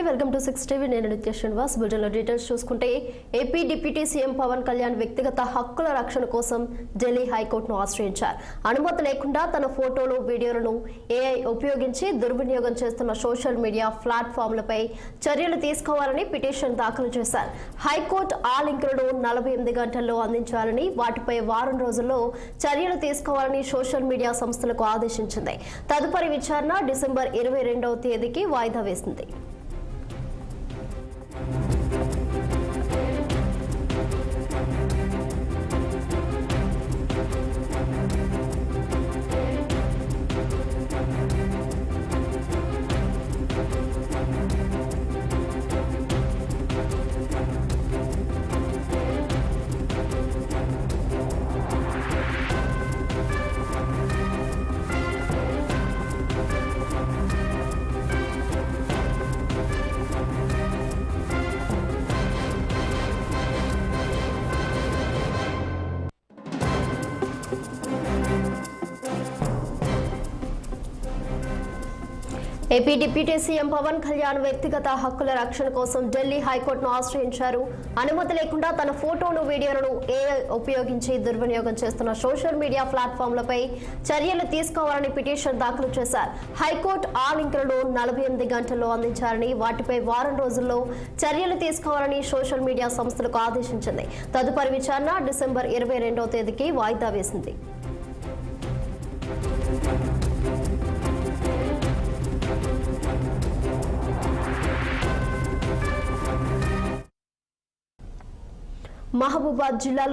Welcome to 6 TV నేను నిత్య శ్రీనివాస్ బులెటిన్లో డీటెయిల్స్ చూసుకుంటే AP deputy CM Pawan Kalyan వ్యక్తిగత హక్కుల రక్షణ కోసం ఢిల్లీ హైకోర్టును ఆశ్రయించారు. అనుమతి లేకుండా తన ఫోటోలు వీడియోలను ఏఐ ఉపయోగించి దుర్వినియోగం చేస్తున్న సోషల్ మీడియా ప్లాట్ఫామ్లపై చర్యలు తీసుకోవాలని పిటిషన్ దాఖలు చేశారు. హైకోర్టు ఆ లింకులను 48 గంటల్లో అందించాలని, వాటిపై వారం రోజుల్లో చర్యలు తీసుకోవాలని సోషల్ మీడియా సంస్థలకు ఆదేశించింది. తదుపరి విచారణ డిసెంబర్ 22వ తేదీకి వాయిదా వేసింది. AP deputy CM Pawan Kalyan వ్యక్తిగత హక్కుల రక్షణ కోసం ఢిల్లీ హైకోర్టును ఆశ్రయించారు. అనుమతి లేకుండా తన ఫోటోను, వీడియోలను ఏఐ ఉపయోగించి దుర్వినియోగం చేస్తున్న సోషల్ మీడియా ప్లాట్ఫామ్లపై చర్యలు తీసుకోవాలని పిటిషన్ దాఖలు చేశారు. హైకోర్టు ఆ లింకులను 48 గంటల్లో అందించాలని, వాటిపై వారం రోజుల్లో చర్యలు తీసుకోవాలని సోషల్ మీడియా సంస్థలకు ఆదేశించింది. తదుపరి విచారణ డిసెంబర్ 22వ తేదీకి వాయిదా వేసింది. మహబూబాబాద్ జిల్లాలో